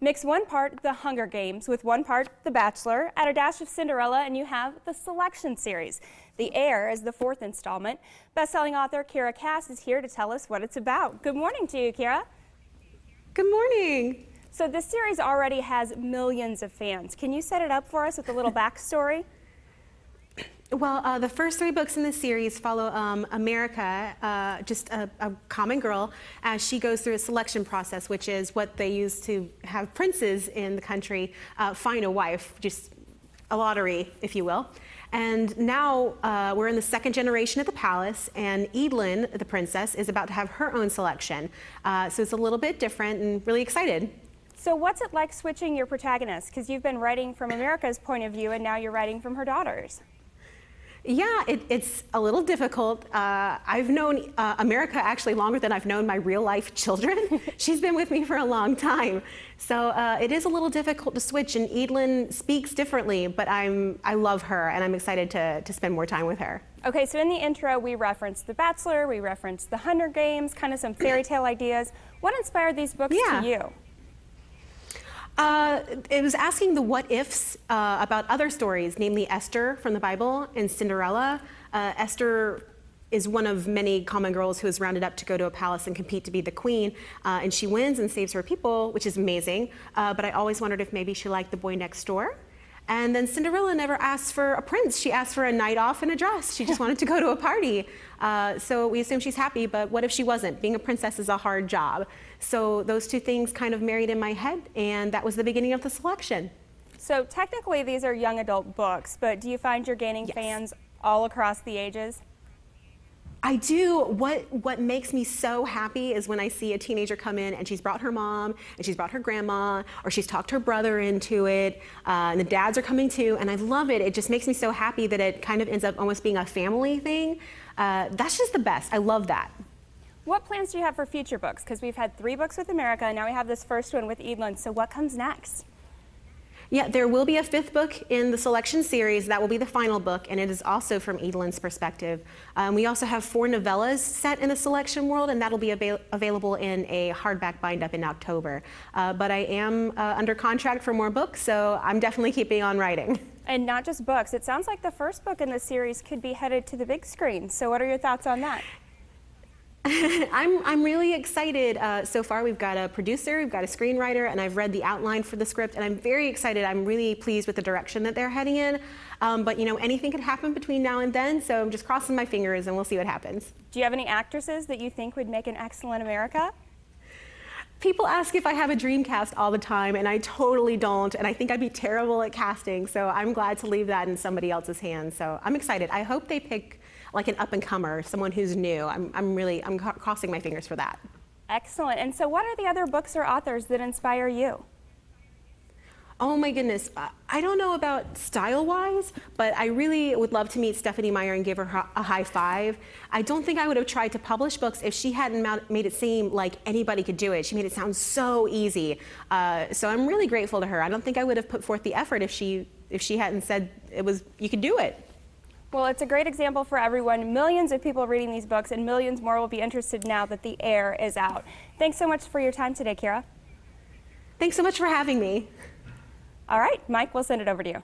Mix one part The Hunger Games with one part The Bachelor, add a dash of Cinderella, and you have the Selection series. The Heir is the fourth installment. Best-selling author Kiera Cass is here to tell us what it's about. Good morning to you, Kiera. Good morning. So this series already has millions of fans. Can you set it up for us with a little backstory? Well, the first 3 books in the series follow America, just a common girl, as she goes through a selection process, which is what they use to have princes in the country find a wife, just a lottery, if you will. And now we're in the 2nd generation at the palace, and Evelyn, the princess, is about to have her own selection. So it's a little bit different and really excited. So what's it like switching your protagonist? Because you've been writing from America's point of view, and now you're writing from her daughter's. Yeah, it's a little difficult. I've known America actually longer than I've known my real life children. She's been with me for a long time. So it is a little difficult to switch, and Evelyn speaks differently, but I love her, and I'm excited to spend more time with her. Okay, so in the intro, we referenced The Bachelor, we referenced The Hunger Games, kind of some fairy tale ideas. What inspired these books to you? It was asking the what-ifs about other stories, namely Esther from the Bible and Cinderella. Esther is one of many common girls who is rounded up to go to a palace and compete to be the queen, and she wins and saves her people, which is amazing. But I always wondered if maybe she liked the boy next door. And then Cinderella never asked for a prince. She asked for a night off and a dress. She just wanted to go to a party. So we assume she's happy, but what if she wasn't? Being a princess is a hard job. So those 2 things kind of married in my head, and that was the beginning of the selection. So technically these are young adult books, but do you find you're gaining fans all across the ages? I do. What makes me so happy is when I see a teenager come in and she's brought her mom and she's brought her grandma, or she's talked her brother into it, and the dads are coming too, and I love it. It just makes me so happy that it kind of ends up almost being a family thing. That's just the best. I love that. What plans do you have for future books? Because we've had 3 books with America, and now we have this first one with Evelyn, so what comes next? Yeah, there will be a 5th book in the Selection series. That will be the final book, and it is also from Evelyn's perspective. We also have 4 novellas set in the Selection world, and that'll be available in a hardback bind-up in October. But I am under contract for more books, so I'm definitely keeping on writing. And not just books. It sounds like the first book in the series could be headed to the big screen. So what are your thoughts on that? I'm really excited. So far we've got a producer, we've got a screenwriter, and I've read the outline for the script, and I'm very excited. I'm really pleased with the direction that they're heading in. But you know, anything could happen between now and then, so I'm just crossing my fingers and we'll see what happens. Do you have any actresses that you think would make an excellent America? People ask if I have a dream cast all the time, and I totally don't, and I think I'd be terrible at casting, so I'm glad to leave that in somebody else's hands. So I'm excited. I hope they pick like an up-and-comer, someone who's new. I'm crossing my fingers for that. Excellent. And so what are the other books or authors that inspire you? Oh my goodness, I don't know about style-wise, but I really would love to meet Stephanie Meyer and give her a high five. I don't think I would have tried to publish books if she hadn't made it seem like anybody could do it. She made it sound so easy. So I'm really grateful to her. I don't think I would have put forth the effort if she hadn't said you could do it. Well, it's a great example for everyone. Millions of people reading these books, and millions more will be interested now that The Heir is out. Thanks so much for your time today, Kiera. Thanks so much for having me. All right, Mike, we'll send it over to you.